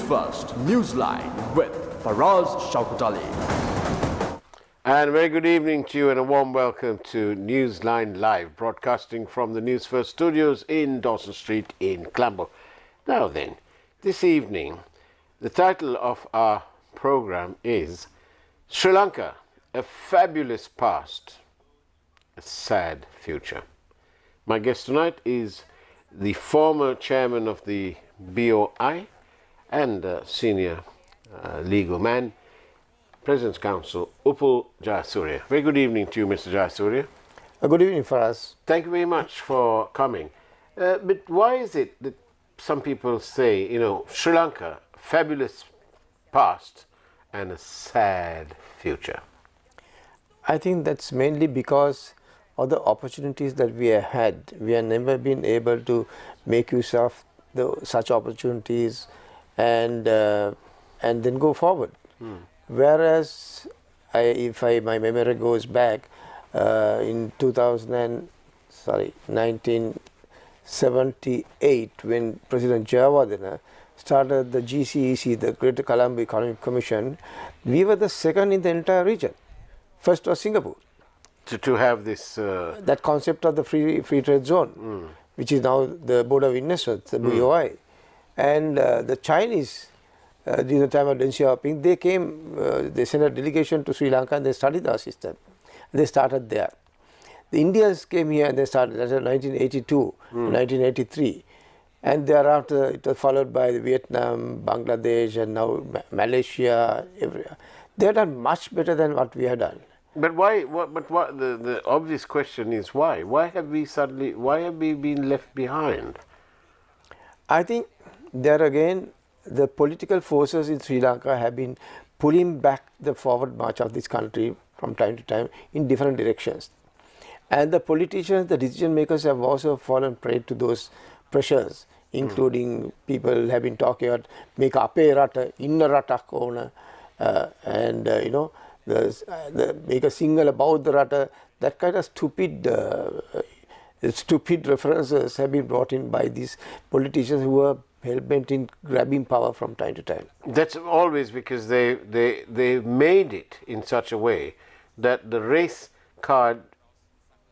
First, Newsline with Faraz Shaukat Ali. And very good evening to you and a warm welcome to Newsline Live, broadcasting from the Newsfirst studios in Dawson Street in Colombo. Now then, this evening, the title of our program is Sri Lanka, a fabulous past, a sad future. My guest tonight is the former chairman of the BOI and senior legal man, President's Counsel, Upul Jayasuriya. Very good evening to you, Mr. Jayasuriya. Good evening for us. Thank you very much for coming. But why is it that some people say, Sri Lanka, fabulous past and a sad future? I think that's mainly because of the opportunities that we have had. We have never been able to make use of such opportunities and then go forward. Whereas, if my memory goes back, in 1978, when President Jayawardena started the GCEC, the Greater Colombo Economic Commission, we were the second in the entire region. First was Singapore. To have this... that concept of the free trade zone, which is now the Board of Investment, the BOI. And the Chinese, during the time of Deng Xiaoping, they came, they sent a delegation to Sri Lanka and they studied our system. They started there. The Indians came here and they started, that's in 1982, 1983. And thereafter it was followed by Vietnam, Bangladesh and now Malaysia, everywhere. They have done much better than what we have done. But why? The obvious question is why? Why have we been left behind? I think there again, the political forces in Sri Lanka have been pulling back the forward march of this country from time to time in different directions. And the politicians, the decision makers have also fallen prey to those pressures, including people have been talking about make ape rata, inna rata kona, and make a single about the rata. That kind of stupid references have been brought in by these politicians who are hell-bent in grabbing power from time to time. That's always because they made it in such a way that the race card,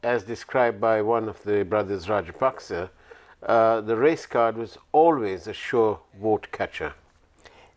as described by one of the brothers Rajapaksa, the race card was always a sure vote catcher.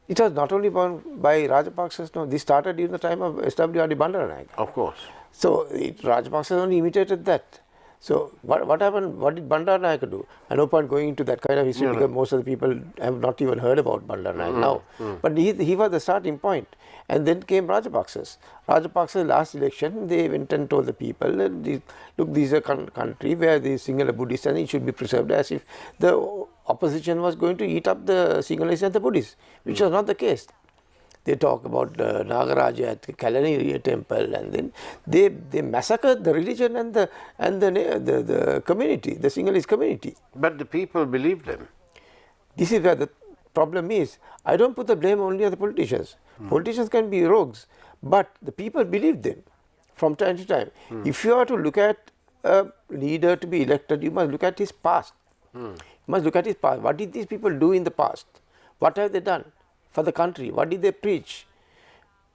It was not only by Rajapaksas, no, this started during the time of SWRD Bandaranaike. Of course. So Rajapaksas only imitated that. So what happened? What did Bandaranaike do? I no point going into that kind of history because most of the people have not even heard about Bandaranaike now. But he was the starting point. And then came Rajapaksas. Rajapaksas last election, they went and told the people, look, these are country where the Sinhala Buddhists and it should be preserved, as if the opposition was going to eat up the Sinhalese and the Buddhists, which was not the case. They talk about Nagaraja at the Kalani temple, and then they massacred the religion and the community, the Sinhalese community. But the people believed them. This is where the problem is. I don't put the blame only on the politicians. Politicians can be rogues, but the people believe them from time to time. If you are to look at a leader to be elected, you must look at his past. You must look at his past. What did these people do in the past? What have they done for the country? What did they preach?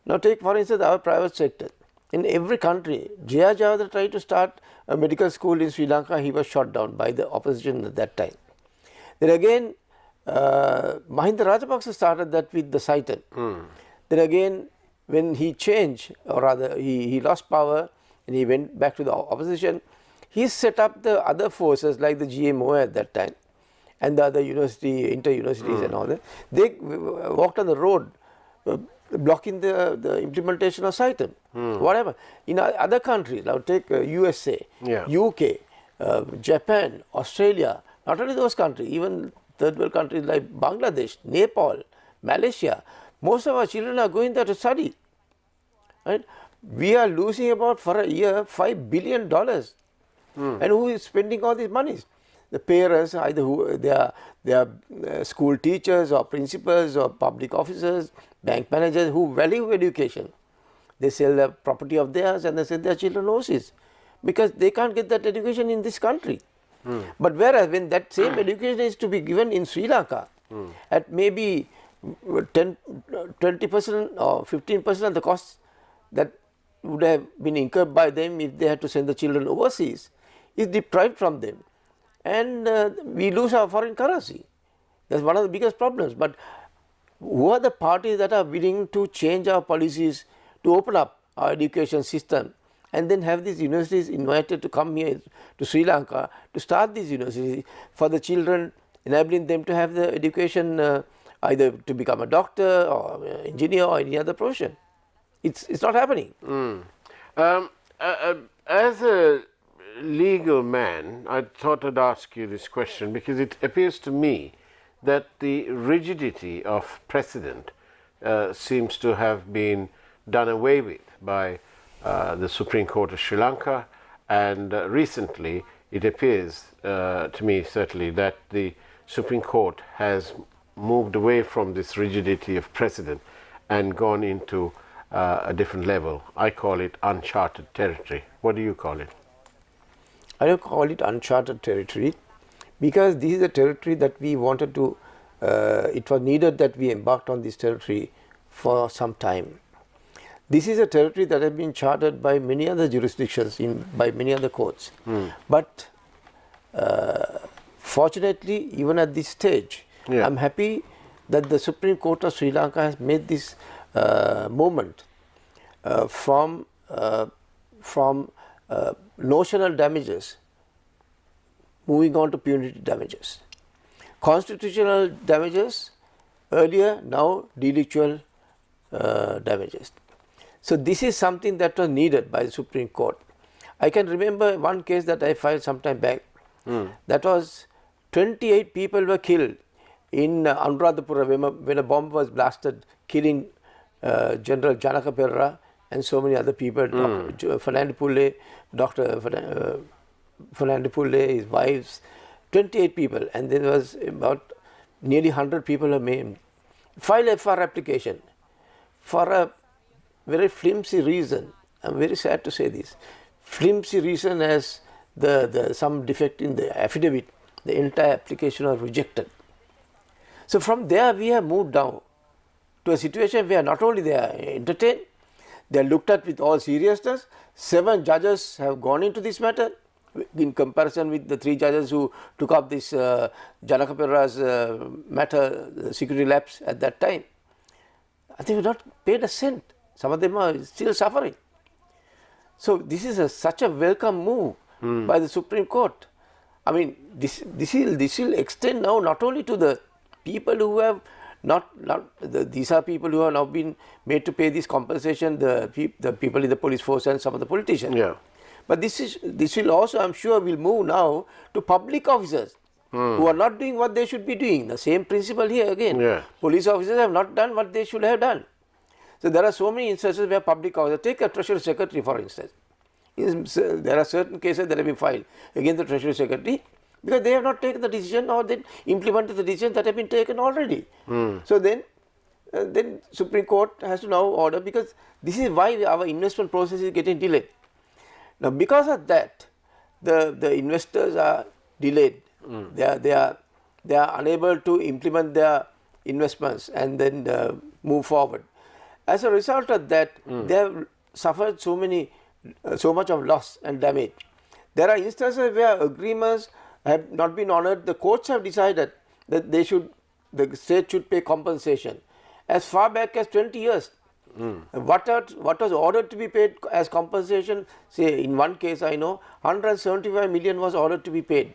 Now take for instance our private sector. In every country, Jayawardena tried to start a medical school in Sri Lanka. He was shot down by the opposition at that time. Then again, Mahinda Rajapaksa started that with the Saitan. Then again, when he changed, or rather he lost power and he went back to the opposition, he set up the other forces like the GMO at that time and the other inter-universities and all that. They walked on the road blocking the implementation of Saitan. Whatever. In other countries, now take USA, UK, Japan, Australia, not only those countries, even third world countries like Bangladesh, Nepal, Malaysia, most of our children are going there to study. Right? We are losing about for a year $5 billion. And who is spending all these monies? The parents, either who they are school teachers or principals or public officers, bank managers who value education. They sell the property of theirs and they send their children overseas because they can't get that education in this country. But whereas when that same education is to be given in Sri Lanka at maybe 20% or 15% of the costs that would have been incurred by them if they had to send the children overseas is deprived from them, and we lose our foreign currency. That's one of the biggest problems. But who are the parties that are willing to change our policies to open up our education system and then have these universities invited to come here to Sri Lanka to start these universities for the children, enabling them to have the education either to become a doctor or engineer or any other profession? It's not happening. As a legal man, I thought I'd ask you this question because it appears to me that the rigidity of precedent seems to have been done away with by the Supreme Court of Sri Lanka, and recently it appears to me certainly that the Supreme Court has moved away from this rigidity of precedent and gone into a different level. I call it uncharted territory. What do you call it? I don't call it uncharted territory because this is a territory that we wanted to, it was needed that we embarked on this territory for some time. This is a territory that has been charted by many other jurisdictions, by many other courts. But fortunately, even at this stage, I'm happy that the Supreme Court of Sri Lanka has made this movement from notional damages moving on to punitive damages. Constitutional damages earlier, now delictual damages. So this is something that was needed by the Supreme Court. I can remember one case that I filed some time back. That was 28 people were killed in Anuradhapura when a bomb was blasted, killing General Janaka Perera and so many other people, Fernando Pulle, Dr. Fernando Pulle, his wives, 28 people, and there was about nearly 100 people were maimed. File FR application for a very flimsy reason. I'm very sad to say this. Flimsy reason as some defect in the affidavit, the entire application was rejected. So from there we have moved down to a situation where not only they are entertained, they are looked at with all seriousness. 7 judges have gone into this matter in comparison with the 3 judges who took up this Janaka Perera's matter, security lapse at that time. They have not paid a cent. Some of them are still suffering. So this is such a welcome move by the Supreme Court. I mean, this will extend now not only to the people who have these are people who have now been made to pay this compensation, the people in the police force and some of the politicians. But this will also, I'm sure, will move now to public officers who are not doing what they should be doing. The same principle here again. Police officers have not done what they should have done. So there are so many instances where public officers, take a Treasury Secretary for instance. There are certain cases that have been filed against the Treasury Secretary because they have not taken the decision or they implemented the decision that have been taken already. So then Supreme Court has to now order, because this is why our investment process is getting delayed. Now because of that, the investors are delayed. They are unable to implement their investments and then move forward. As a result of that, they have suffered so much of loss and damage. There are instances where agreements have not been honoured. The courts have decided that the state should pay compensation as far back as 20 years. What was ordered to be paid as compensation, say in one case I know 175 million was ordered to be paid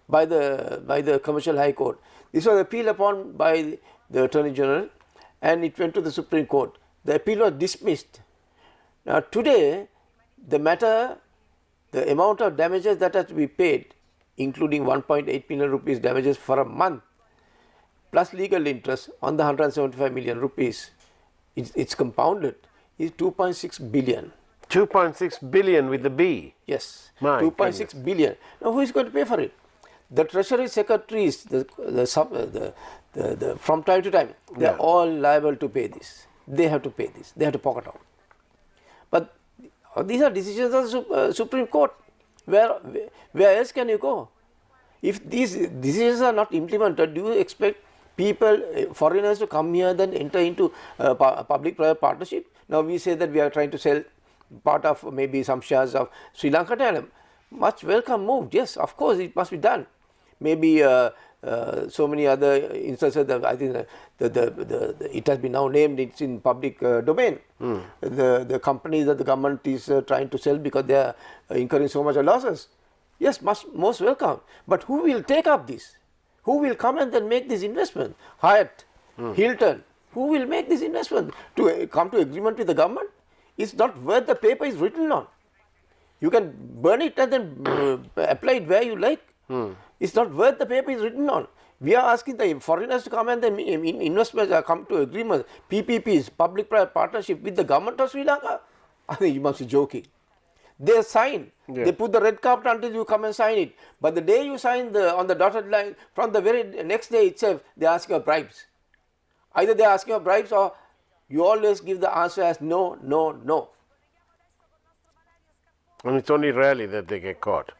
by the Commercial High Court. This was appealed upon by the Attorney General and it went to the Supreme Court. The appeal was dismissed. Now today the amount of damages that has to be paid, including 1.8 million rupees damages for a month plus legal interest on the 175 million rupees, it's compounded, is 2.6 billion. 2.6 billion with the B? Yes, 2.6 billion. Now who is going to pay for it? The Treasury Secretaries, from time to time, they are all liable to pay this. They have to pay this. They have to pocket out. But these are decisions of the Supreme Court. Where else can you go? If these decisions are not implemented, do you expect people, foreigners to come here, then enter into public-private partnership. Now we say that we are trying to sell part of maybe some shares of Sri Lanka Travel. Much welcome move. Yes, of course, it must be done. Maybe so many other instances. I think it has been now named. It's in public domain. The companies that the government is trying to sell because they are incurring so much losses. Yes, most welcome. But who will take up this? Who will come and then make this investment? Hyatt, Hilton. Who will make this investment to come to agreement with the government? It's not worth the paper is written on. You can burn it and then apply it where you like. It's not worth the paper is written on. We are asking the foreigners to come and then investments come to agreements, PPPs, public-private partnership with the government of Sri Lanka. I think you must be joking. They sign. Yeah. They put the red carpet until you come and sign it. But the day you sign on the dotted line, from the very next day itself, they ask you bribes. Either they are asking you bribes or you always give the answer as no, no, no. And it's only rarely that they get caught.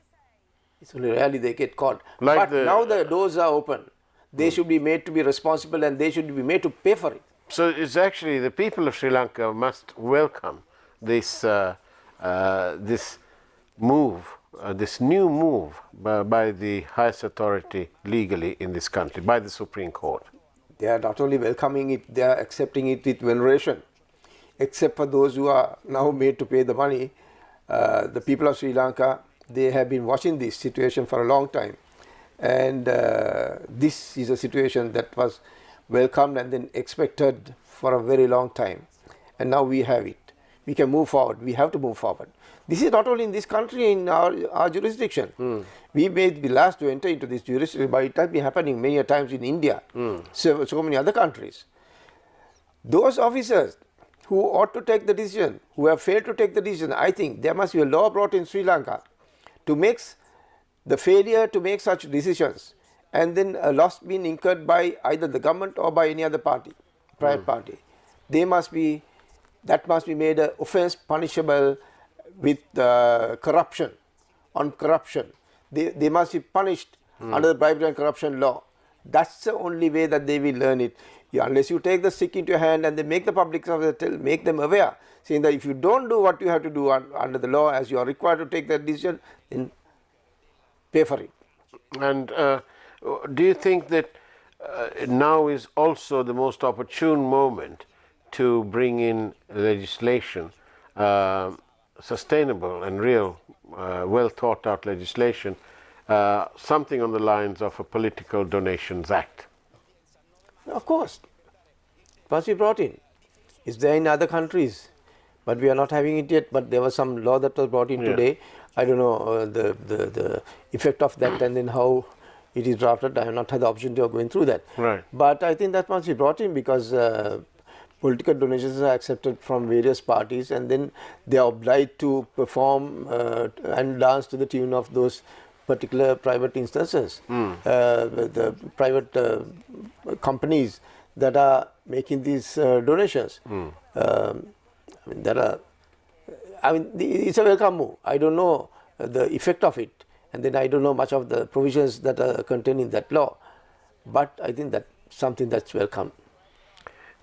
It's only rarely they get caught. Like but now the doors are open. They should be made to be responsible and they should be made to pay for it. So it's actually the people of Sri Lanka must welcome this this move, this new move by the highest authority legally in this country, by the Supreme Court. They are not only welcoming it, they are accepting it with veneration. Except for those who are now made to pay the money, the people of Sri Lanka, they have been watching this situation for a long time. And this is a situation that was welcomed and then expected for a very long time. And now we have it. We can move forward. We have to move forward. This is not only in this country, in our jurisdiction. We may be last to enter into this jurisdiction, but it has been happening many times in India, so many other countries. Those officers who ought to take the decision, who have failed to take the decision, I think there must be a law brought in Sri Lanka to make the failure to make such decisions and then a loss being incurred by either the government or by any other party, private party. That must be made an offence punishable with corruption, on corruption. They must be punished under the bribery and corruption law. That's the only way that they will learn it. Unless you take the stick into your hand and they make the public make them aware, saying that if you don't do what you have to do under the law as you are required to take that decision, then pay for it. And do you think that now is also the most opportune moment to bring in legislation, sustainable and real, well thought out legislation, something on the lines of a Political Donations Act? Of course, it must be brought in. It's there in other countries, but we are not having it yet. But there was some law that was brought in today. I don't know the effect of that and then how it is drafted. I have not had the opportunity of going through that. Right. But I think that must be brought in because political donations are accepted from various parties and then they are obliged to perform and dance to the tune of those particular private instances. The private companies that are making these donations. It's a welcome move. I don't know the effect of it, and then I don't know much of the provisions that are contained in that law. But I think that's something that's welcome.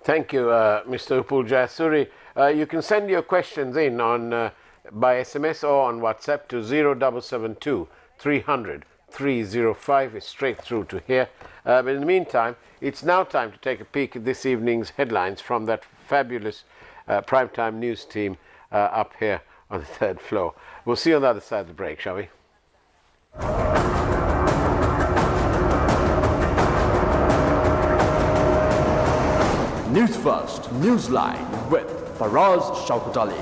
Thank you, Mr. Upul Jayasuriya. You can send your questions in on by SMS or on WhatsApp to 0772 300 305. It's straight through to here. But in the meantime, it's now time to take a peek at this evening's headlines from that fabulous primetime news team up here on the third floor. We'll see you on the other side of the break, shall we? News First, Newsline with Faraz Shaukat Ali.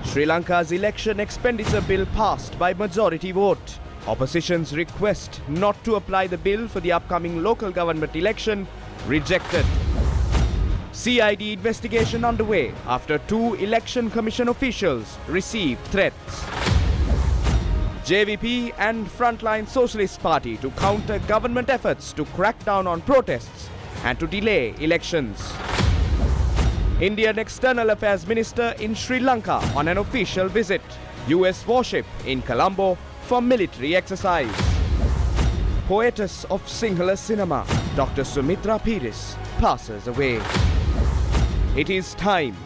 Sri Lanka's election expenditure bill passed by majority vote. Opposition's request not to apply the bill for the upcoming local government election rejected. CID investigation underway after 2 election commission officials received threats. JVP and Frontline Socialist Party to counter government efforts to crack down on protests and to delay elections. Indian External Affairs Minister in Sri Lanka on an official visit. US warship in Colombo for military exercise. poetess of Sinhala cinema, Dr. Sumitra Piris, passes away. It is time.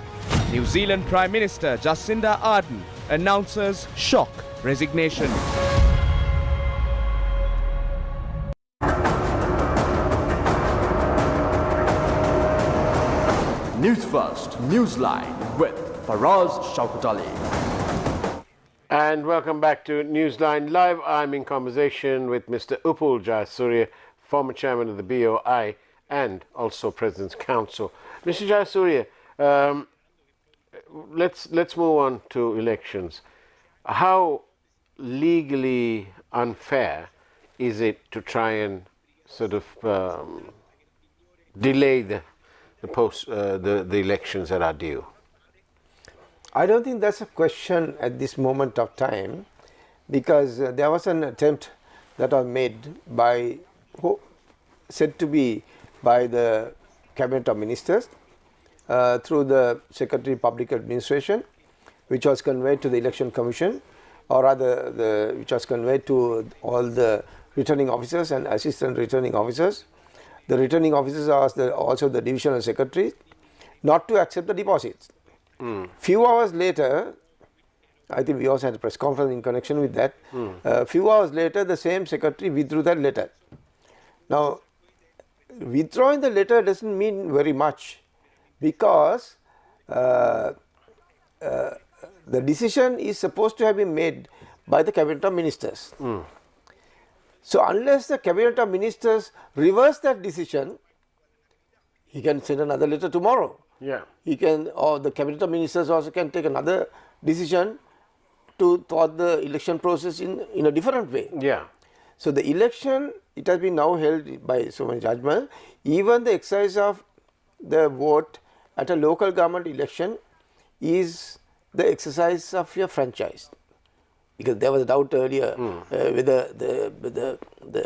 New Zealand Prime Minister Jacinda Ardern announces shock resignation. Newsfirst, Newsline with Faraz Shaukat Ali. And welcome back to Newsline Live. I'm in conversation with Mr. Upul Jayasuriya, former chairman of the BOI and also President's Council. Mr. Jayasuriya, let's move on to elections. How legally unfair is it to try and sort of delay the elections that are due? I don't think that's a question at this moment of time, because there was an attempt that was made by, said to be by the Cabinet of Ministers through the Secretary of Public Administration, which was conveyed to the Election Commission, or rather which was conveyed to all the returning officers and assistant returning officers. The returning officers are also the divisional secretaries, not to accept the deposits. Few hours later, I think we also had a press conference in connection with that. Few hours later, the same secretary withdrew that letter. Now, withdrawing the letter doesn't mean very much, because the decision is supposed to have been made by the Cabinet of Ministers. So unless the Cabinet of Ministers reverse that decision, he can send another letter tomorrow. Yeah. He can, or the Cabinet of Ministers also can take another decision to thwart the election process in a different way. Yeah. So the election, it has been now held by so many judgments. Even the exercise of the vote at a local government election is the exercise of your franchise. Because there was a doubt earlier whether the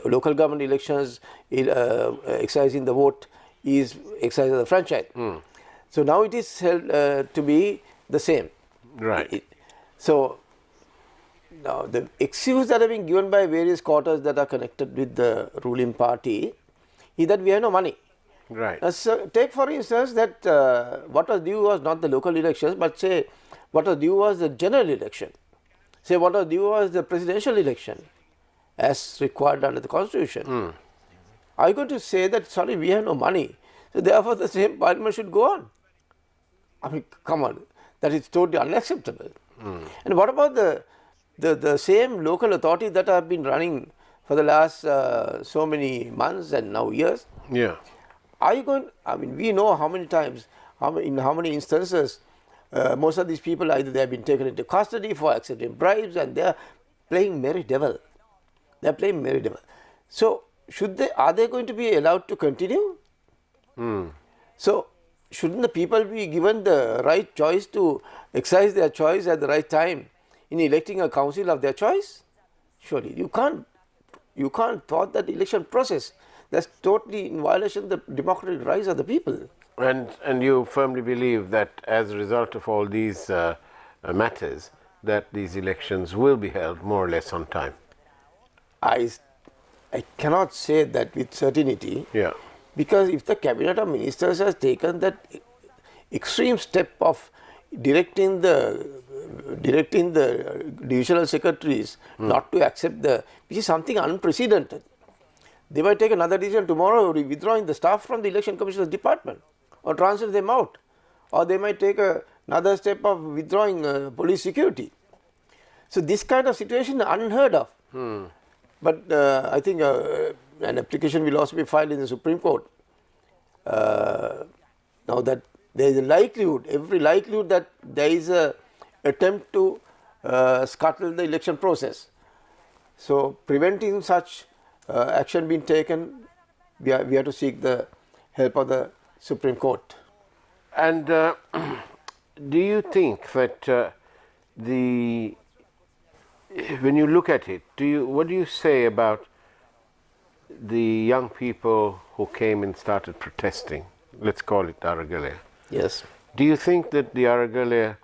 local government elections exercising the vote is exercise of the franchise. So now it is held to be the same. Right. So now the excuse that have been given by various quarters that are connected with the ruling party is that we have no money. Right. So take for instance that what was due was not the local elections, but say what was due was the general election. Say what was due was the presidential election as required under the constitution. Are you going to say that, sorry, we have no money, so therefore the same parliament should go on? I mean, come on, that is totally unacceptable. And what about the same local authorities that have been running for the last so many months and now years? Yeah. Are you going, I mean, we know how many times, in how many instances most of these people, either they have been taken into custody for accepting bribes and they are playing merry devil. They are playing merry devil. So, are they going to be allowed to continue? So, shouldn't the people be given the right choice to exercise their choice at the right time in electing a council of their choice? Surely, you can't thwart that election process. That's totally in violation of the democratic rights of the people. And you firmly believe that as a result of all these matters, that these elections will be held more or less on time? I cannot say that with certainty. Yeah. Because if the Cabinet of Ministers has taken that extreme step of directing the divisional secretaries not to accept which is something unprecedented. They might take another decision tomorrow, withdrawing the staff from the Election Commissioner's department, or transfer them out, or they might take another step of withdrawing police security. So this kind of situation is unheard of. But I think an application will also be filed in the Supreme Court. Now that there is a likelihood, every likelihood that there is a attempt to scuttle the election process. So preventing such action being taken, we have to seek the help of the Supreme Court. And do you think that when you look at it, what do you say about the young people who came and started protesting? Let's call it Aragalaya. Yes. Do you think that the Aragalaya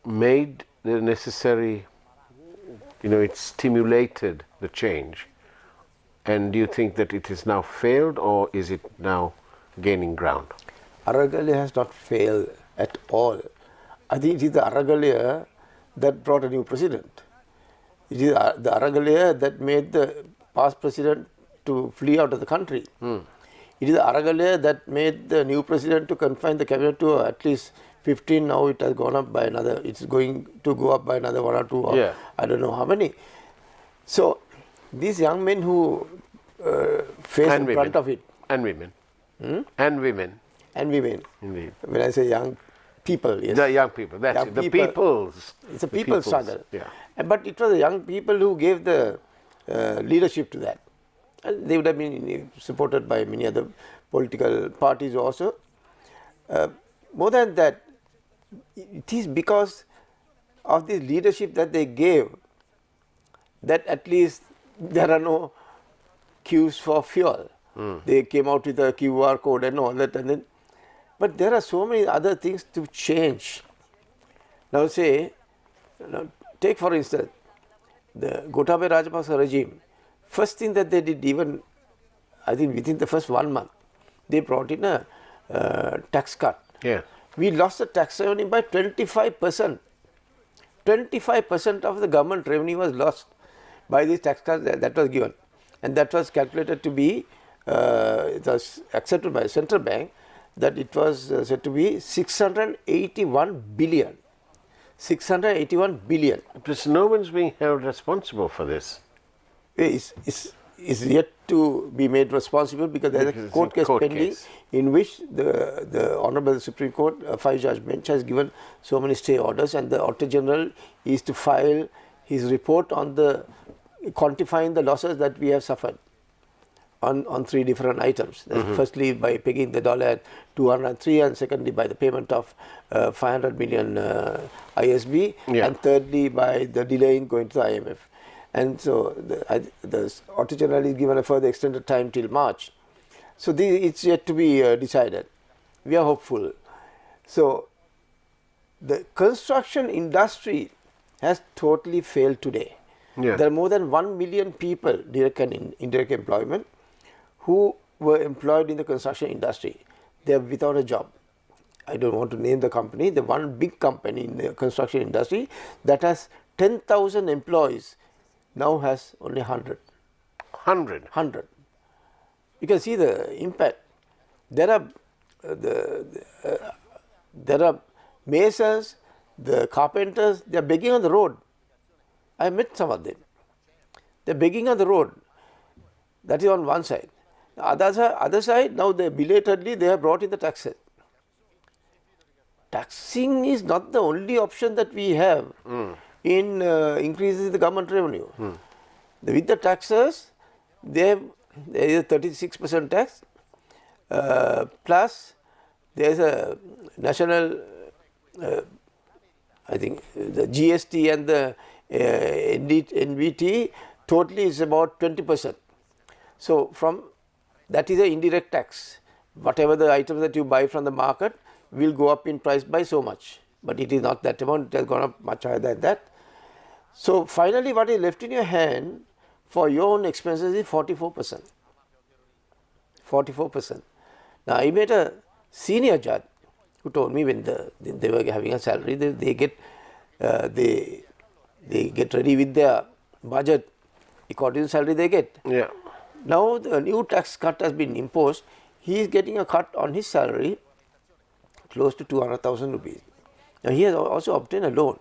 made the necessary, it stimulated the change. And do you think that it has now failed, or is it now gaining ground? Aragalya has not failed at all. I think it is the Aragalya that brought a new president. It is the Aragalya that made the past president to flee out of the country. It is the Aragalya that made the new president to confine the cabinet to at least 15. Now it has gone up by another, it's going to go up by another 1 or 2 or I don't know how many. So these young men who face in front of it. And women. And women. And women. Indeed. When I say young people, yes. The young people, that's Young it. The people. people's. It's a people's struggle. Yeah. But it was the young people who gave the leadership to that. And they would have been supported by many other political parties also. More than that, it is because of the leadership that they gave that at least there are no queues for fuel. They came out with a QR code and all that, and then, but there are so many other things to change. Now take for instance the Gotabaya Rajapaksa regime. First thing that they did, even I think within the first 1 month, they brought in a tax cut. Yeah. We lost the tax revenue by 25%. 25% of the government revenue was lost by this tax cut that was given. And that was calculated to be, it was accepted by the central bank, that it was said to be 681 billion. 681 billion. Because no one's being held responsible for this. Is yet to be made responsible because there is a court case pending in which the Honorable Supreme Court, a 5-judge bench, has given so many stay orders, and the Auditor General is to file his report on the quantifying the losses that we have suffered on 3 different items. Firstly, by pegging the dollar at 203, and secondly by the payment of 500 million ISB, and thirdly by the delay in going to the IMF. And so the Auditor General is given a further extended time till March. So it's yet to be decided. We are hopeful. So the construction industry has totally failed today. Yeah. There are more than 1 million people, direct and indirect employment, who were employed in the construction industry. They are without a job. I don't want to name the company. The one big company in the construction industry that has 10,000 employees now has only 100. 100. You can see the impact. There are there are masons, the carpenters. They are begging on the road. I met some of them. They are begging on the road. That is on one side. The other side, now they belatedly they have brought in the taxes. Taxing is not the only option that we have in increasing the government revenue. With the taxes, there is a 36% tax, plus there is a national, I think the GST and the NVT totally is about 20%. So from that is an indirect tax. Whatever the items that you buy from the market will go up in price by so much, but it is not that amount, it has gone up much higher than that. So finally what is left in your hand for your own expenses is 44%. 44%. Now I met a senior judge who told me when they were having a salary, they get ready with their budget according to the salary they get. Yeah. Now the new tax cut has been imposed. He is getting a cut on his salary close to 200,000 rupees. Now he has also obtained a loan.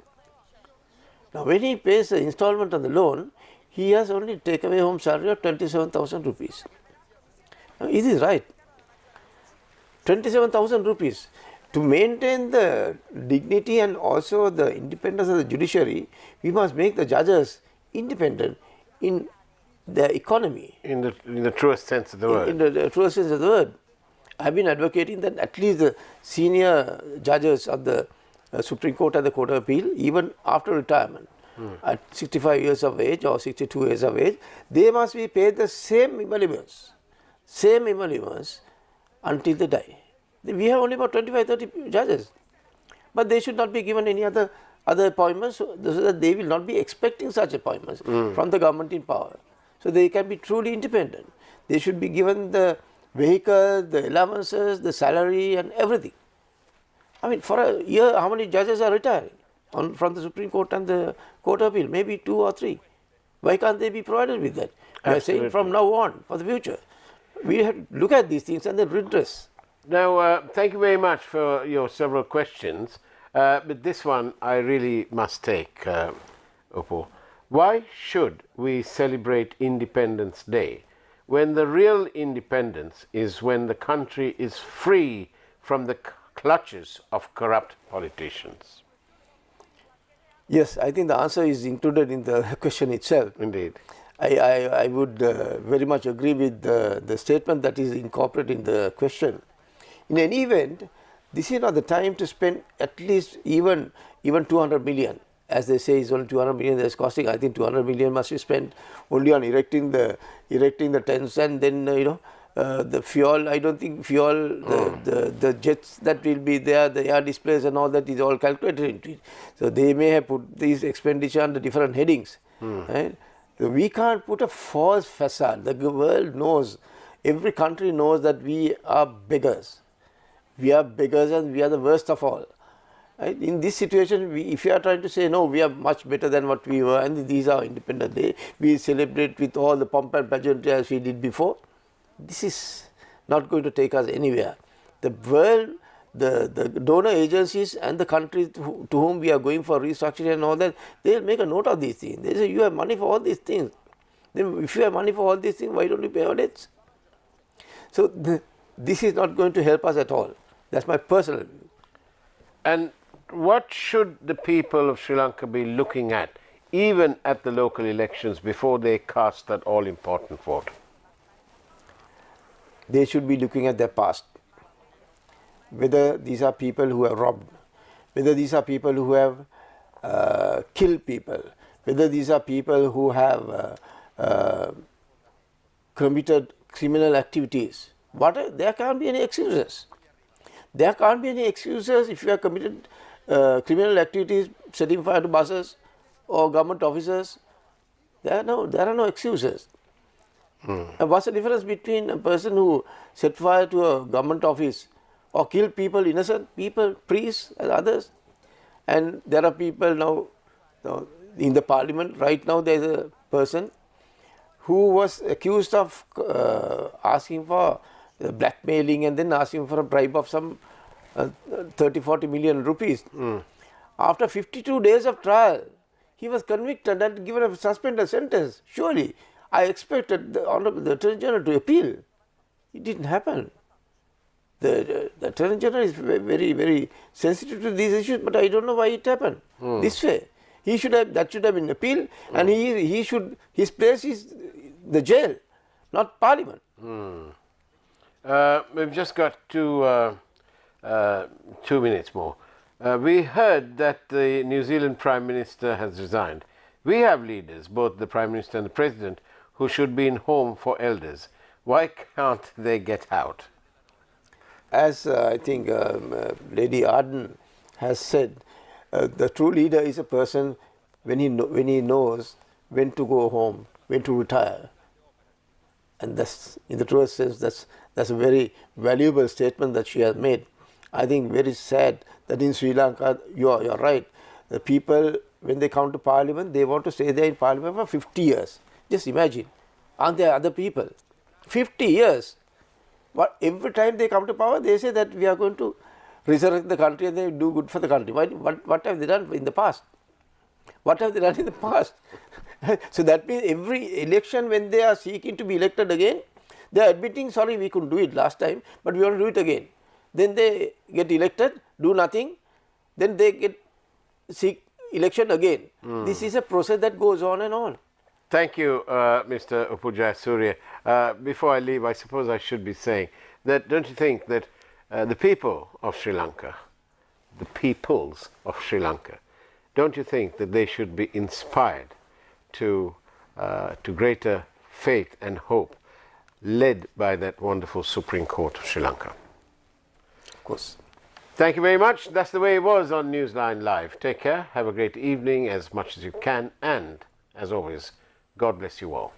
Now when he pays the installment on the loan, he has only taken away home salary of 27,000 rupees. Now is this right? 27,000 rupees. To maintain the dignity and also the independence of the judiciary, we must make the judges independent in the economy. In the truest sense of the word. In the truest sense of the word. I have been advocating that at least the senior judges of the Supreme Court and the Court of Appeal, even after retirement, at 65 years of age or 62 years of age, they must be paid the same emoluments until they die. We have only about 25-30 judges, but they should not be given any other appointments so that they will not be expecting such appointments from the government in power. so they can be truly independent. They should be given the vehicle, the allowances, the salary and everything. I mean, for a year, how many judges are retiring from the Supreme Court and the Court of Appeal? Maybe 2 or 3. Why can't they be provided with that? We are saying from now on, for the future, we have to look at these things and then redress. Now, thank you very much for your several questions, but this one I really must take, Upul. Why should we celebrate Independence Day when the real independence is when the country is free from the clutches of corrupt politicians? Yes, I think the answer is included in the question itself. Indeed. I would very much agree with the statement that is incorporated in the question. In any event, this is not the time to spend at least even 200 million. As they say, it's only 200 million that's costing. I think 200 million must be spent only on erecting the tents and then the fuel. I don't think fuel, the jets that will be there, the air displays and all that is all calculated into it. So they may have put these expenditure under different headings. Right? So we can't put a false facade. The world knows, every country knows that we are beggars. We are beggars and we are the worst of all. Right? In this situation, if you are trying to say, no, we are much better than what we were and these are Independence Day, we celebrate with all the pomp and pageantry as we did before, this is not going to take us anywhere. The world, the donor agencies and the countries to whom we are going for restructuring and all that, they will make a note of these things. They say, you have money for all these things. Then if you have money for all these things, why don't you pay our debts? So this is not going to help us at all. That's my personal view. And what should the people of Sri Lanka be looking at, even at the local elections, before they cast that all-important vote? They should be looking at their past. Whether these are people who have robbed, whether these are people who have killed people, whether these are people who have committed criminal activities. There can't be any excuses. There can't be any excuses if you have committed criminal activities, setting fire to buses or government officers. There are no excuses. And what's the difference between a person who set fire to a government office or killed people, innocent people, priests and others? And there are people now in the parliament right now. There is a person who was accused of asking for blackmailing and then asking for a bribe of some 30-40 million rupees. After 52 days of trial, he was convicted and given a suspended sentence. Surely, I expected the Honorable Attorney General to appeal. It didn't happen. The Attorney General is very, very sensitive to these issues, but I don't know why it happened this way. That should have been appealed, and his place is the jail, not Parliament. We've just got 2 minutes more. We heard that the New Zealand Prime Minister has resigned. We have leaders, both the Prime Minister and the President, who should be in home for elders. Why can't they get out? As I think Lady Arden has said, the true leader is a person when he knows when to go home, when to retire. And that's, in the truest sense, that's a very valuable statement that she has made. I think very sad that in Sri Lanka, you're right, the people, when they come to Parliament, they want to stay there in Parliament for 50 years. Just imagine, aren't there other people? 50 years. But every time they come to power, they say that we are going to resurrect the country and they do good for the country. What have they done in the past? What have they done in the past? So that means every election when they are seeking to be elected again, they are admitting, sorry, we couldn't do it last time, but we want to do it again. Then they get elected, do nothing, then they seek election again. This is a process that goes on and on. Thank you, Mr. Upul Jayasuriya. Before I leave, I suppose I should be saying that, don't you think that the people of Sri Lanka, the peoples of Sri Lanka, don't you think that they should be inspired to greater faith and hope, led by that wonderful Supreme Court of Sri Lanka? Of course. Thank you very much. That's the way it was on Newsline Live. Take care, have a great evening as much as you can, and as always, God bless you all.